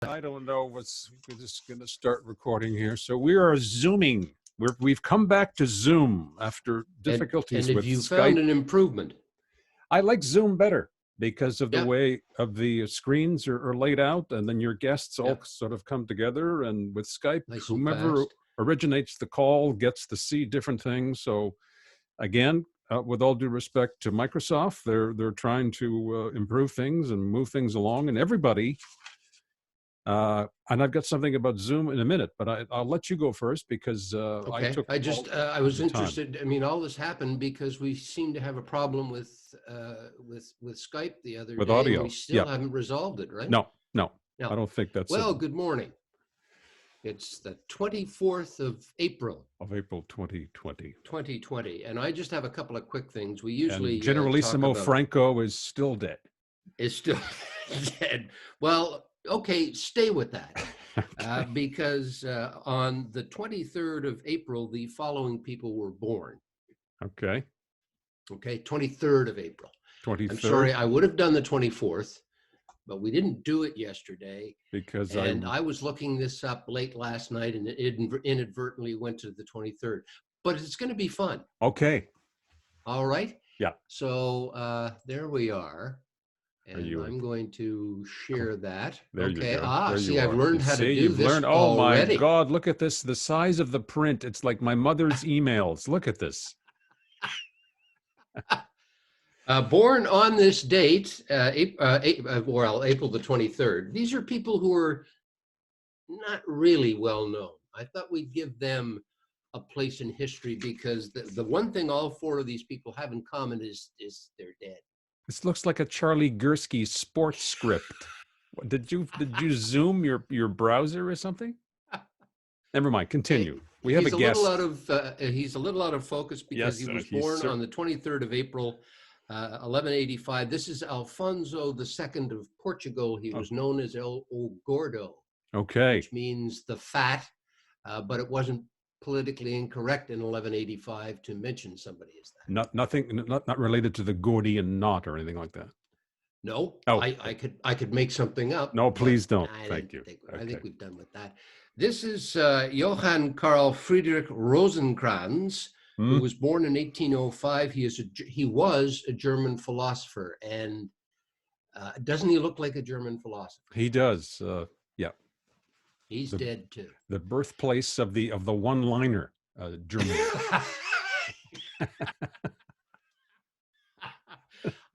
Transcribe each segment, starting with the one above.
I don't know what's, we're just going to start recording here. So we are Zooming. We've come back to Zoom after difficulties and with have you Skype. found an improvement? I like Zoom better because of the Yep. way of the screens are laid out, and then your guests all Yep. sort of come together. And with Skype, Nice and whomever fast. originates the call gets to see different things. So again, with all due respect to Microsoft, they're trying to improve things and move things along, and everybody. And I've got something about Zoom in a minute, but I'll let you go first because I Okay. took. I was the time. interested. I mean, all this happened because we seem to have a problem with Skype the other With day, audio. and we still haven't resolved it, right? No, No. I don't think that's Well, it. good morning. It's the 24th of April. Of April 2020. 2020, and I just have a couple of quick things. We usually And Generalissimo talk about, Franco is still dead. is still dead. Well, okay, stay with that. Because on the 23rd of April, the following people were born. Okay. Okay, 23rd of April. 23rd. I'm sorry, I would have done the 24th, but we didn't do it yesterday. Because I was looking this up late last night, and it inadvertently went to the 23rd. But it's going to be fun. Okay. All right? Yeah. So there we are. And I'm going to share that. There okay. You go. See, I've learned how to do you've this learned. Oh already. my God! Look at this. The size of the print. It's like my mother's emails. Look at this. Born on this date, April the 23rd. These are people who are not really well known. I thought we'd give them a place in history because the one thing all four of these people have in common is they're dead. This looks like a Charlie Gursky sports script. Did you zoom your browser or something? Never mind. Continue. We have a guest. He's a little out of focus because he was born on the 23rd of April, 1185. This is Alfonso II of Portugal. He was known as El Gordo. Okay. Which means the fat, but it wasn't politically incorrect in 1185 to mention somebody as that. Not related to the Gordian knot or anything like that. No. Oh. I could make something up. No, please don't. Thank you. I think we've done with that. This is Johann Carl Friedrich Rosenkranz, who was born in 1805. He was a German philosopher, and doesn't he look like a German philosopher? He does. Yeah. He's dead too. The birthplace of the one-liner, Germany.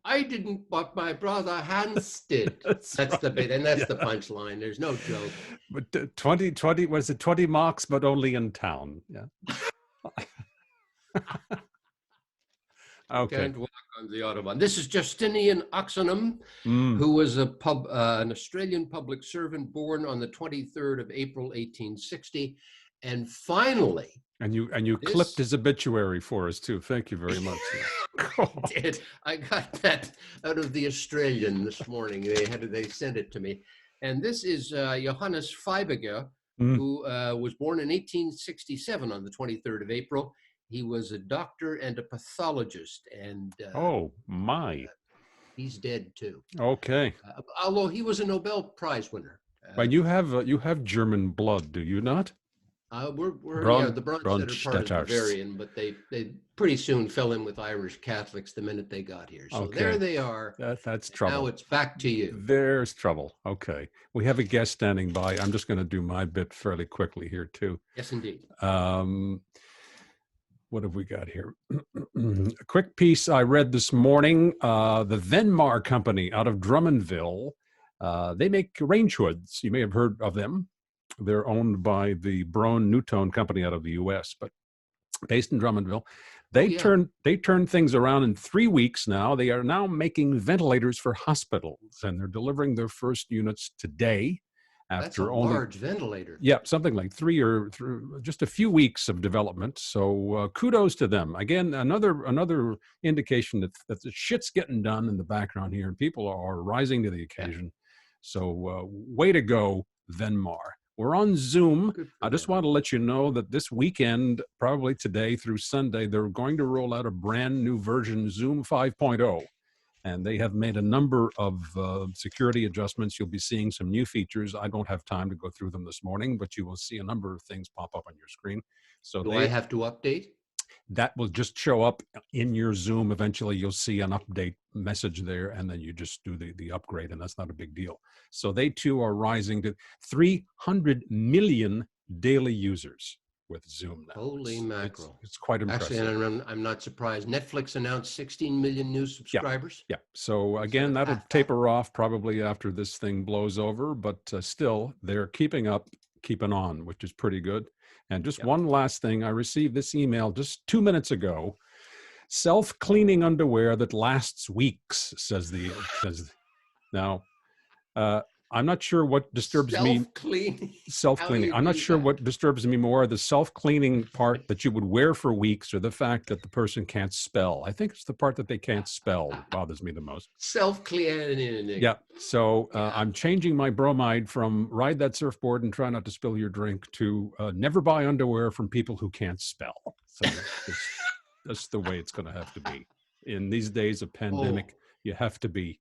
I didn't, but my brother Hans did. That's right. The bit, and that's the punchline. There's no joke. But 2020 was it 20 marks, but only in town. Yeah. Okay. Can't walk on the Autobahn. This is Justinian Oxenham, who was an Australian public servant born on the 23rd of April, 1860. And finally... And you clipped his obituary for us, too. Thank you very much. I got that out of the Australian this morning. They sent it to me. And this is Johannes Feibiger, who was born in 1867 on the 23rd of April. He was a doctor and a pathologist, and he's dead too. Okay. Although he was a Nobel Prize winner. But you have German blood, do you not? The Bronstetter part is Bavarian, but they pretty soon fell in with Irish Catholics the minute they got here. So there they are. That's trouble. Now it's back to you. There's trouble. Okay. We have a guest standing by. I'm just going to do my bit fairly quickly here, too. Yes, indeed. What have we got here? A quick piece I read this morning. The Venmar Company out of Drummondville. They make range hoods. You may have heard of them. They're owned by the Brown-Newton company out of the U.S., but based in Drummondville. They turned things around in 3 weeks now. They are now making ventilators for hospitals, and they're delivering their first units today. That's a large ventilator. Yeah, something like just a few weeks of development. So kudos to them. Again, another indication that the shit's getting done in the background here, and people are rising to the occasion. So way to go, Venmar. We're on Zoom. I just want to let you know that this weekend, probably today through Sunday, they're going to roll out a brand new version, Zoom 5.0. and they have made a number of security adjustments. You'll be seeing some new features. I don't have time to go through them this morning, but you will see a number of things pop up on your screen. So Do I have to update? that will just show up in your Zoom. Eventually, you'll see an update message there, and then you just do the upgrade, and that's not a big deal. So they too are rising to 300 million daily users with Zoom now. Holy mackerel. It's quite impressive. Actually, and I'm not surprised. Netflix announced 16 million new subscribers. Yeah. So again, that'll taper off probably after this thing blows over, but still, they're keeping on, which is pretty good. And just one last thing, I received this email just 2 minutes ago. Self-cleaning underwear that lasts weeks, says now. I'm not sure what disturbs me. Self-cleaning. I'm not sure what disturbs me more, the self-cleaning part that you would wear for weeks, or the fact that the person can't spell. I think it's the part that they can't spell that bothers me the most. Self-cleaning. Yeah. So I'm changing my bromide from ride that surfboard and try not to spill your drink to never buy underwear from people who can't spell. So that's the way it's going to have to be. In these days of pandemic, you have to be.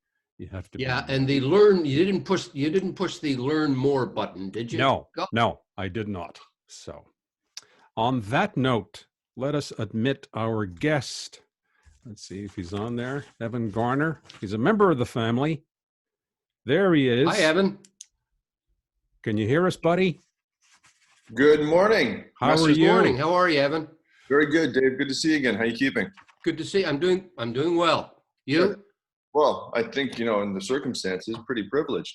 Yeah, and the learn, you didn't push the learn more button, did you? No, I did not. So on that note, let us admit our guest. Let's see if he's on there. Evan Garner. He's a member of the family. There he is. Hi, Evan. Can you hear us, buddy? Good morning. How are you? Morning. How are you, Evan? Very good, Dave. Good to see you again. How are you keeping? Good to see. I'm doing well. You? Good. Well, I think, in the circumstances, pretty privileged.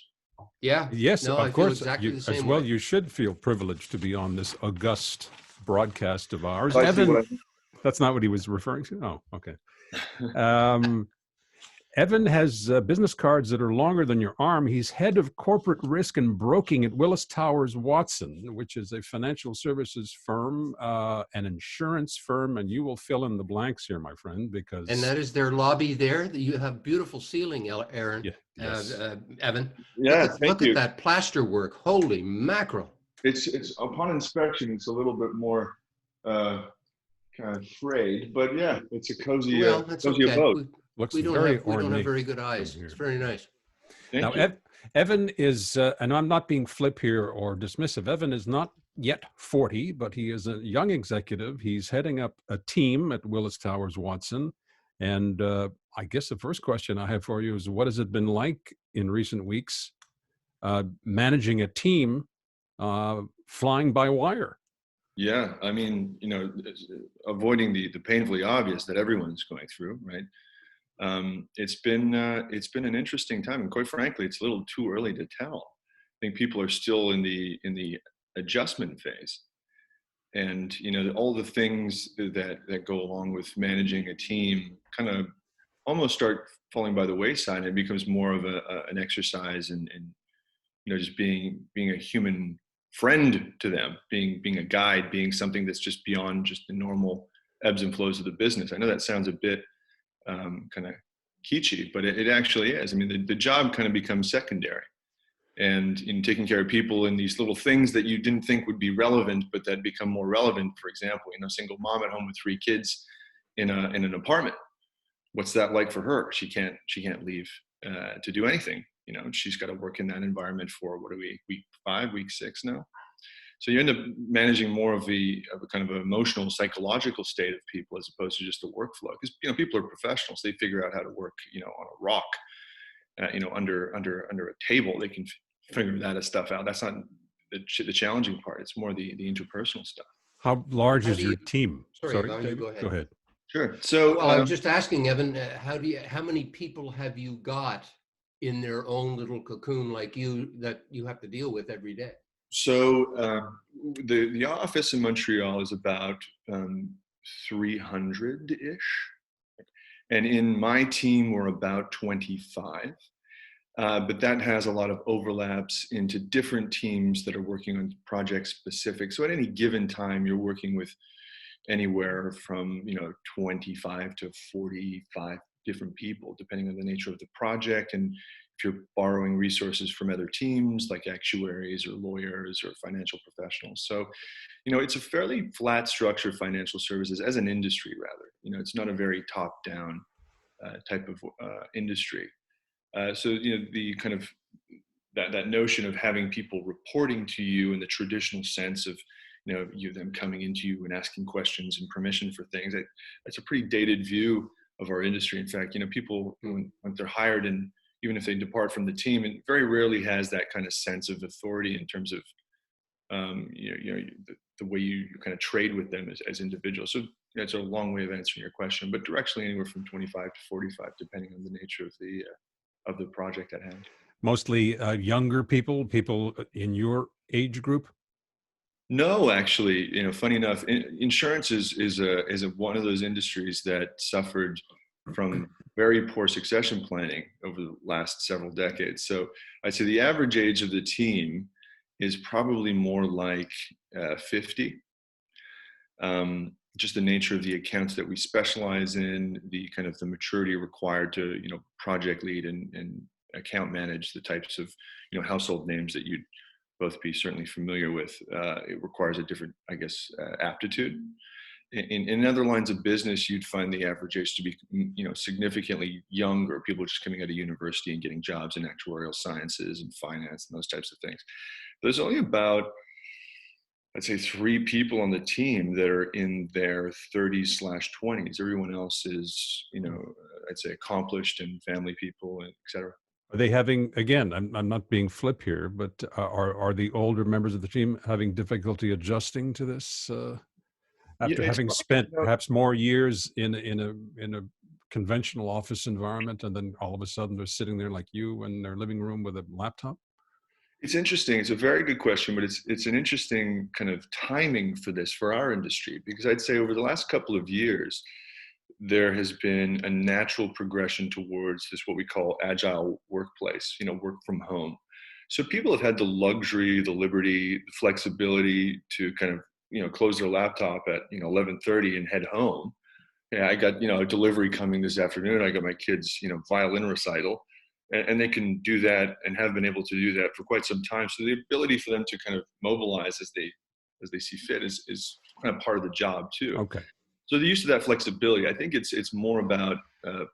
Yeah. Yes, no, of course. Exactly the same as well, way. you should feel privileged to be on this august broadcast of ours. I Evan, that's not what he was referring to? Oh, okay. Evan has business cards that are longer than your arm. He's head of corporate risk and broking at Willis Towers Watson, which is a financial services firm, an insurance firm, and you will fill in the blanks here, my friend, because... And that is their lobby there. You have beautiful ceiling, Aaron. Yeah, yes. Evan. Yeah, look at that plaster work. Holy mackerel. It's upon inspection, it's a little bit more kind of frayed, but yeah, it's a cozy, cozy abode. We don't have very good eyes. It's very nice. Now, Evan is, and I'm not being flip here or dismissive, Evan is not yet 40, but he is a young executive. He's heading up a team at Willis Towers Watson. And I guess the first question I have for you is, what has it been like in recent weeks managing a team flying by wire? Yeah, I mean, avoiding the painfully obvious that everyone's going through, right? It's been an interesting time, and quite frankly, it's a little too early to tell. I think people are still in the adjustment phase, and all the things that go along with managing a team kind of almost start falling by the wayside. It becomes more of an exercise and just being a human friend to them, being a guide, being something that's just beyond just the normal ebbs and flows of the business. I know that sounds a bit kind of kitschy, but it actually is. I mean, the job kind of becomes secondary, and in taking care of people in these little things that you didn't think would be relevant, but that become more relevant. For example, single mom at home with 3 kids in an apartment. What's that like for her? She can't leave to do anything. She's got to work in that environment for week 5, week 6 now. So you end up managing more of a kind of emotional, psychological state of people as opposed to just a workflow. Because people are professionals; they figure out how to work, on a rock, under a table. They can figure that stuff out. That's not the challenging part. It's more the interpersonal stuff. How large is your team? Sorry, David, go ahead. Sure. So I'm just asking, Evan, how many people have you got in their own little cocoon like you that you have to deal with every day? So the office in Montreal is about 300-ish. And in my team, we're about 25. But that has a lot of overlaps into different teams that are working on project specific. So at any given time, you're working with anywhere from 25 to 45 different people, depending on the nature of the project, and if you're borrowing resources from other teams like actuaries or lawyers or financial professionals. So, it's a fairly flat structure, financial services as an industry, rather. It's not a very top-down type of industry. So the kind of that notion of having people reporting to you in the traditional sense of them coming into you and asking questions and permission for things, that's a pretty dated view of our industry. In fact, people when they're hired, and even if they depart from the team, it very rarely has that kind of sense of authority in terms of the way you kind of trade with them as individuals. So that's a long way of answering your question, but directionally anywhere from 25 to 45, depending on the nature of the project at hand. Mostly younger people in your age group? No, actually, funny enough, insurance is one of those industries that suffered from very poor succession planning over the last several decades. So I'd say the average age of the team is probably more like 50. Just the nature of the accounts that we specialize in, the kind of the maturity required to project lead and account manage the types of household names that you'd both be certainly familiar with. It requires a different, I guess, aptitude. In other lines of business, you'd find the average age to be significantly younger, people just coming out of university and getting jobs in actuarial sciences and finance and those types of things. There's only about, I'd say, 3 people on the team that are in their 30s/20s. Everyone else is, I'd say, accomplished and family people, and et cetera. Are they having, again, I'm not being flip here, but are the older members of the team having difficulty adjusting to this after having spent perhaps more years in a conventional office environment, and then all of a sudden they're sitting there like you in their living room with a laptop? It's interesting. It's a very good question, but it's an interesting kind of timing for this for our industry, because I'd say over the last couple of years, there has been a natural progression towards this, what we call agile workplace, work from home. So people have had the luxury, the liberty, the flexibility to kind of, close their laptop at, 11:30 and head home. Yeah, I got, a delivery coming this afternoon. I got my kids, violin recital, and they can do that and have been able to do that for quite some time. So the ability for them to kind of mobilize as they see fit is kind of part of the job too. Okay. So the use of that flexibility, I think it's more about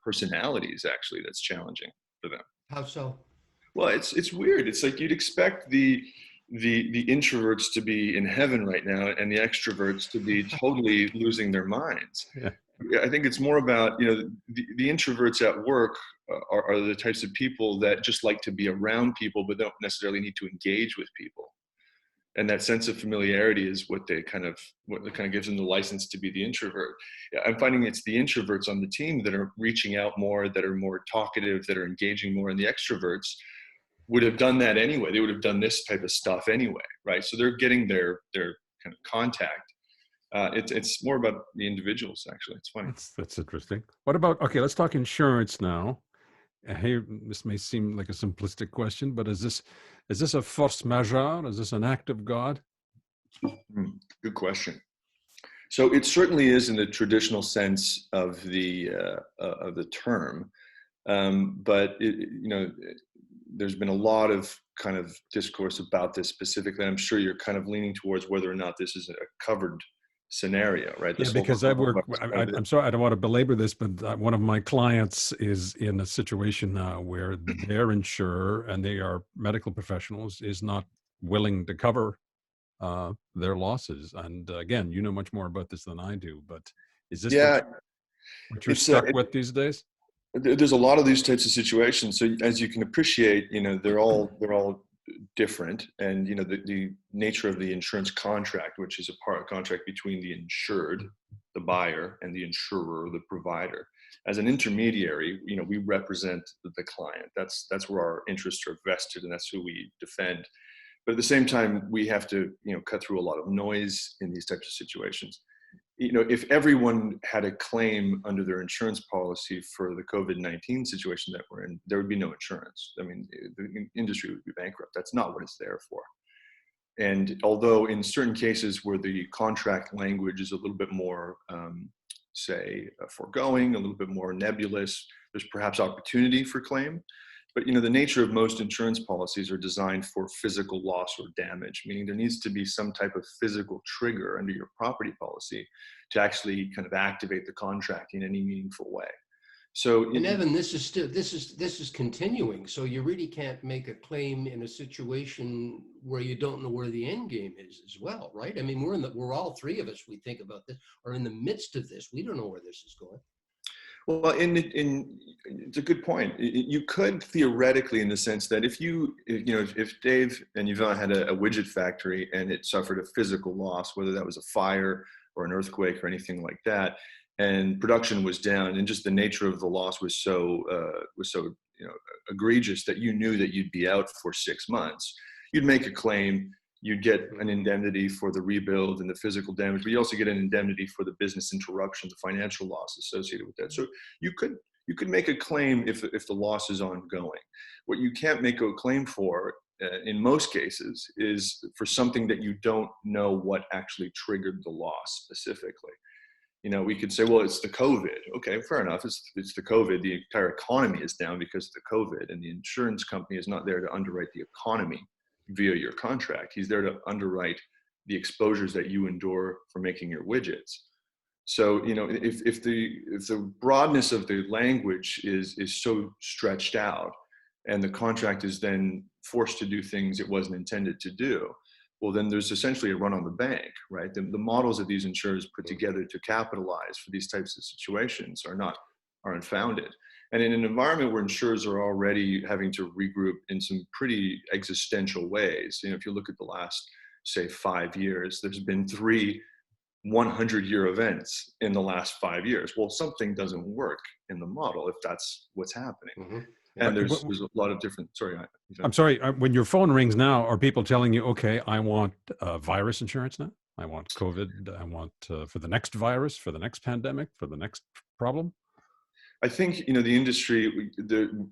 personalities actually that's challenging for them. How so? Well, it's weird. It's like you'd expect the introverts to be in heaven right now and the extroverts to be totally losing their minds. Yeah. I think it's more about, the introverts at work are the types of people that just like to be around people, but don't necessarily need to engage with people. And that sense of familiarity is what kind of gives them the license to be the introvert. I'm finding it's the introverts on the team that are reaching out more, that are more talkative, that are engaging more, and the extroverts would have done that anyway. They would have done this type of stuff anyway, right? So they're getting their kind of contact. It's more about the individuals, actually. It's funny. That's interesting. What about, okay, let's talk insurance now. Hey, this may seem like a simplistic question, but is this a force majeure? Is this an act of God? Good question. So it certainly is in the traditional sense of the term, but there's been a lot of kind of discourse about this specifically. I'm sure you're kind of leaning towards whether or not this is a covered scenario, right? Yeah, because I'm sorry, I don't want to belabor this, but one of my clients is in a situation now where their insurer, and they are medical professionals, is not willing to cover their losses. And again, you know much more about this than I do, but is this what you're stuck with these days? There's a lot of these types of situations. So as you can appreciate, they're all different, and the nature of the insurance contract, which is a contract between the insured, the buyer, and the insurer, the provider. As an intermediary, we represent the client. That's where our interests are vested, and that's who we defend. But at the same time, we have to cut through a lot of noise in these types of situations. If everyone had a claim under their insurance policy for the COVID-19 situation that we're in, there would be no insurance. I mean, the industry would be bankrupt. That's not what it's there for. And although in certain cases where the contract language is a little bit more, foregoing, a little bit more nebulous, there's perhaps opportunity for claim. But the nature of most insurance policies are designed for physical loss or damage, meaning there needs to be some type of physical trigger under your property policy to actually kind of activate the contract in any meaningful way. So And Evan, this is continuing. So you really can't make a claim in a situation where you don't know where the end game is as well, right? I mean, we're all three of us, we think about this, are in the midst of this. We don't know where this is going. well, it's a good point. You could theoretically, in the sense that if Dave and Yvonne had a widget factory and it suffered a physical loss, whether that was a fire or an earthquake or anything like that, and production was down, and just the nature of the loss was so egregious that you knew that you'd be out for 6 months, you'd make a claim. You'd get an indemnity for the rebuild and the physical damage, but you also get an indemnity for the business interruption, the financial loss associated with that. So you could make a claim if the loss is ongoing. What you can't make a claim for, in most cases, is for something that you don't know what actually triggered the loss specifically. We could say, well, it's the COVID. Okay, fair enough. It's the COVID. The entire economy is down because of the COVID, and the insurance company is not there to underwrite the economy via your contract. He's there to underwrite the exposures that you endure for making your widgets. So, if the broadness of the language is so stretched out, and the contract is then forced to do things it wasn't intended to do, well, then there's essentially a run on the bank, right? The models that these insurers put together to capitalize for these types of situations are unfounded. And in an environment where insurers are already having to regroup in some pretty existential ways, if you look at the last, say, 5 years, there's been 3 100-year events in the last 5 years. Well, something doesn't work in the model if that's what's happening. Mm-hmm. And there's a lot of different, sorry. I'm sorry, when your phone rings now, are people telling you, okay, I want virus insurance now? I want COVID. I want for the next virus, for the next pandemic, for the next problem? I think, the industry,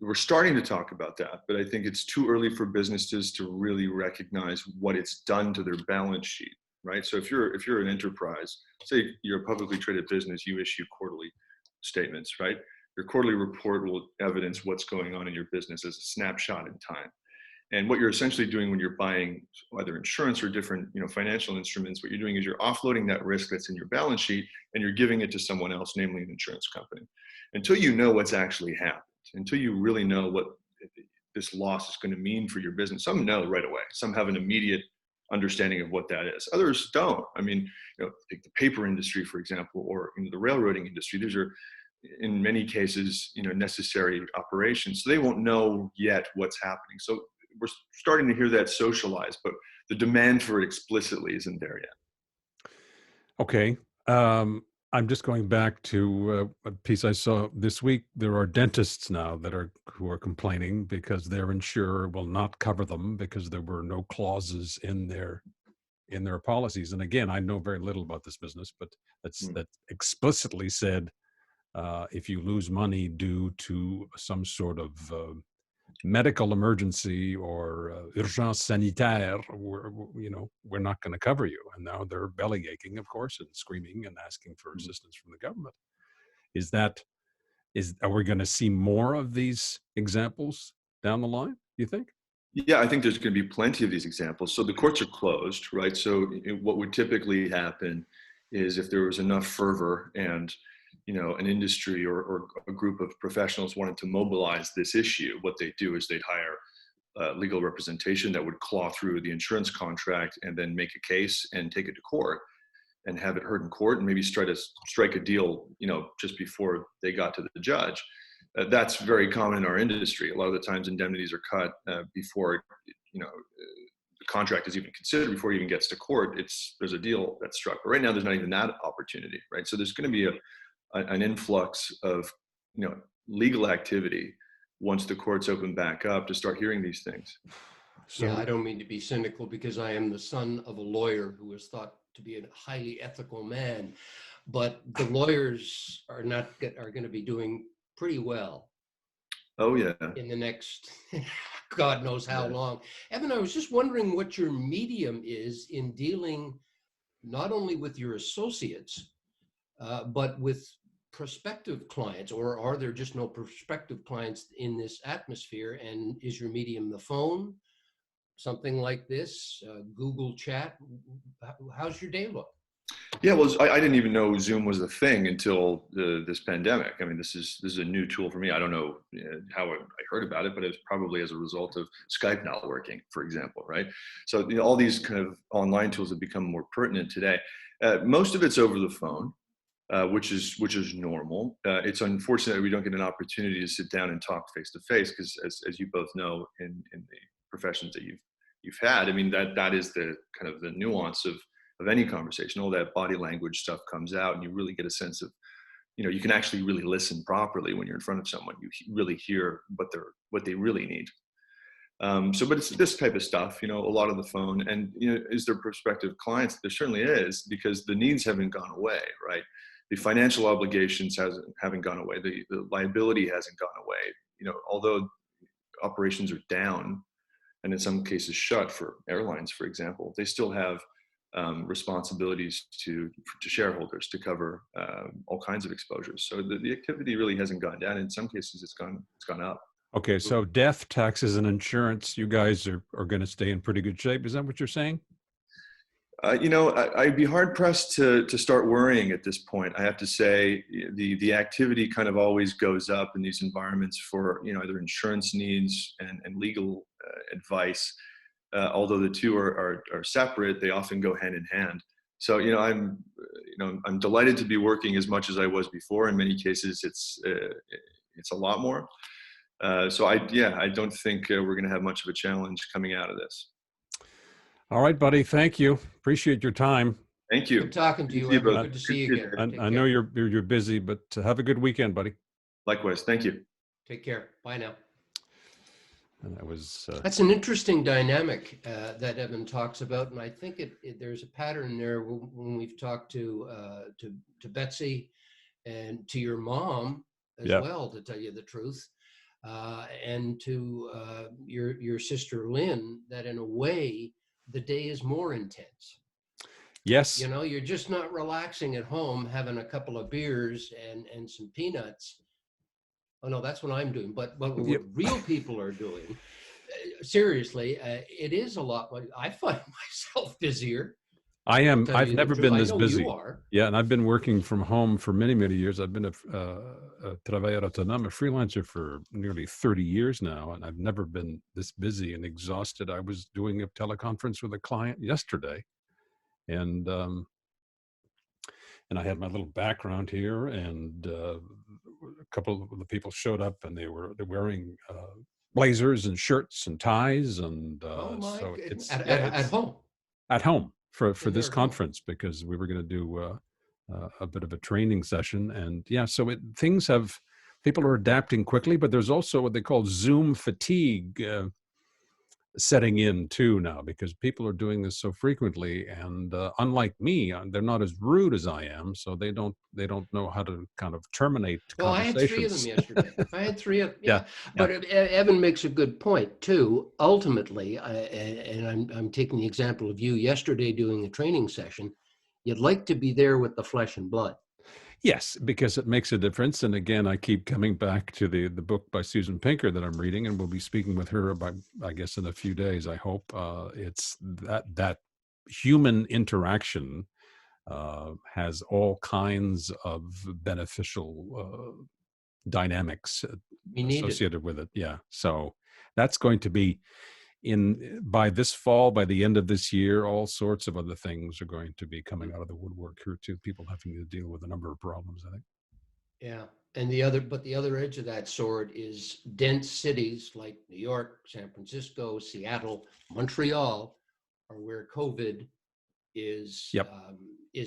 we're starting to talk about that, but I think it's too early for businesses to really recognize what it's done to their balance sheet, right? So if you're an enterprise, say you're a publicly traded business, you issue quarterly statements, right? Your quarterly report will evidence what's going on in your business as a snapshot in time. And what you're essentially doing when you're buying either insurance or different, financial instruments, what you're doing is you're offloading that risk that's in your balance sheet and you're giving it to someone else, namely an insurance company. Until you know what's actually happened, until you really know what this loss is going to mean for your business. Some know right away. Some have an immediate understanding of what that is. Others don't. I mean, take the paper industry, for example, or in the railroading industry. These are, in many cases, necessary operations. So they won't know yet what's happening. So we're starting to hear that socialized, but the demand for it explicitly isn't there yet. Okay. I'm just going back to a piece I saw this week. There are dentists now who are complaining because their insurer will not cover them because there were no clauses in their policies. And again, I know very little about this business, but that explicitly said if you lose money due to some sort of medical emergency or urgence sanitaire, we're not going to cover you. And now they're belly aching, of course, and screaming and asking for assistance from the government. Are we going to see more of these examples down the line, do you think? Yeah, I think there's going to be plenty of these examples. So the courts are closed, right? So what would typically happen is if there was enough fervor and an industry or a group of professionals wanted to mobilize this issue, what they do is they'd hire legal representation that would claw through the insurance contract and then make a case and take it to court and have it heard in court and maybe try to strike a deal, just before they got to the judge. That's very common in our industry. A lot of the times indemnities are cut before, the contract is even considered, before it even gets to court. There's a deal that's struck. But right now, there's not even that opportunity, right? So there's going to be an influx of, legal activity once the courts open back up to start hearing these things. So, yeah, I don't mean to be cynical because I am the son of a lawyer who is thought to be a highly ethical man, but the lawyers are going to be doing pretty well. Oh yeah. In the next, God knows how long. Evan, I was just wondering what your medium is in dealing not only with your associates, but with prospective clients, or are there just no prospective clients in this atmosphere? And is your medium the phone, something like this, Google Chat? How's your day look? Yeah, well, I didn't even know Zoom was a thing until this pandemic. I mean, this is a new tool for me. I don't know how I heard about it, but it's probably as a result of Skype not working, for example, right? So all these kind of online tools have become more pertinent today. Most of it's over the phone, which is normal. It's unfortunate that we don't get an opportunity to sit down and talk face to face, because as you both know, in the professions that you've had, I mean, that is the kind of the nuance of any conversation. All that body language stuff comes out, and you really get a sense of, you can actually really listen properly when you're in front of someone. You really hear what they really need. But it's this type of stuff, a lot of the phone, and is there prospective clients? There certainly is, because the needs haven't gone away, right? The financial obligations haven't gone away. The liability hasn't gone away. Although operations are down, and in some cases shut for airlines, for example, they still have responsibilities to shareholders to cover all kinds of exposures. So the activity really hasn't gone down. In some cases, it's gone up. Okay, so death, taxes, and insurance, you guys are going to stay in pretty good shape. Is that what you're saying? I'd be hard pressed to start worrying at this point. I have to say the activity kind of always goes up in these environments for either insurance needs and legal advice. Although the two are separate, they often go hand in hand. So I'm delighted to be working as much as I was before. In many cases, it's a lot more. So I don't think we're going to have much of a challenge coming out of this. All right, buddy. Thank you. Appreciate your time. Thank you. Good talking to you. Good to see you again. I know you're busy, but have a good weekend, buddy. Likewise. Thank you. Take care. Bye now. And that was that's an interesting dynamic that Evan talks about, and I think there's a pattern there when we've talked to Betsy and to your mom as well, to tell you the truth, and to your sister Lynn, that in a way the day is more intense. Yes. You're just not relaxing at home having a couple of beers and some peanuts. Oh no, that's what I'm doing. But what real people are doing, seriously, it is a lot. I find myself busier. I am. I've never been this busy. You are. Yeah, and I've been working from home for many, many years. I've been a travailleur autonome, a freelancer for nearly 30 years now, and I've never been this busy and exhausted. I was doing a teleconference with a client yesterday, and I had my little background here, and a couple of the people showed up, and they're wearing blazers and shirts and ties, and so it's at home. At home for this conference, because we were going to do a bit of a training session, and so people are adapting quickly, but there's also what they call Zoom fatigue setting in too now, because people are doing this so frequently, and unlike me, they're not as rude as I am, so they don't know how to kind of terminate conversations. I had 3 of them yesterday. I had 3 of them. But Evan makes a good point too. Ultimately, and I'm taking the example of you yesterday doing a training session. You'd like to be there with the flesh and blood. Yes, because it makes a difference. And again, I keep coming back to the book by Susan Pinker that I'm reading, and we'll be speaking with her about, I guess, in a few days, I hope. It's that human interaction has all kinds of beneficial dynamics associated with it. Yeah. So that's going to be by this fall, by the end of this year, all sorts of other things are going to be coming out of the woodwork here too. People having to deal with a number of problems, I think. Yeah. And the other edge of that sword is dense cities like New York, San Francisco, Seattle, Montreal, are where COVID is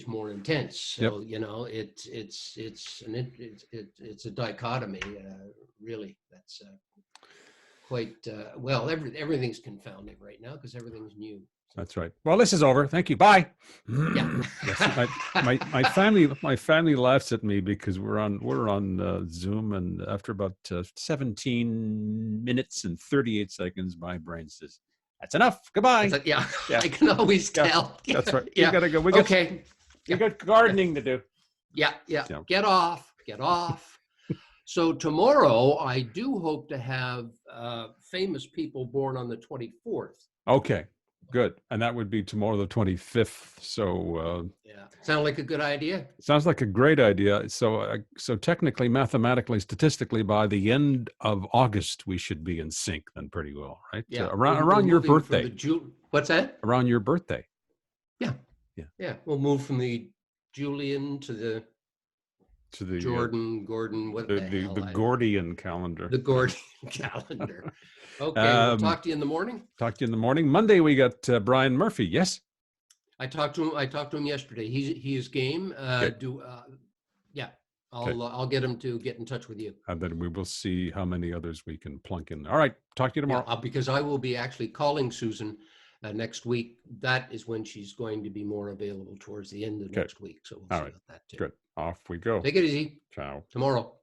more intense. So it's a dichotomy, really. That's quite everything's confounding right now because everything's new. That's right. Well, this is over. Thank you. Bye. Yeah. Yes, my family laughs at me because we're on Zoom, and after about 17 minutes and 38 seconds, my brain says, "That's enough. Goodbye." I can always tell. That's right. Yeah. You gotta go. We got gardening to do. Yeah. Get off. So tomorrow, I do hope to have famous people born on the 24th. Okay. Good. And that would be tomorrow, the 25th. So Yeah. Sound like a good idea? sounds like a great idea. So technically, mathematically, statistically, by the end of August, we should be in sync then pretty well, right? Yeah. Around your moving from birthday. What's that? Around your birthday. Yeah. Yeah. Yeah. We'll move from the Julian to the To the Gordon, what the hell? the Gordian calendar. The Gordian calendar. Okay, we'll talk to you in the morning. Talk to you in the morning. Monday we got Brian Murphy. Yes. I talked to him yesterday. He is game. Yeah. I'll get him to get in touch with you. And then we will see how many others we can plunk in. All right. Talk to you tomorrow. Yeah, because I will be actually calling Susan next week. That is when she's going to be more available towards the end of next week. So we'll see about that too. Good. Off we go. Take it easy. Ciao. Tomorrow.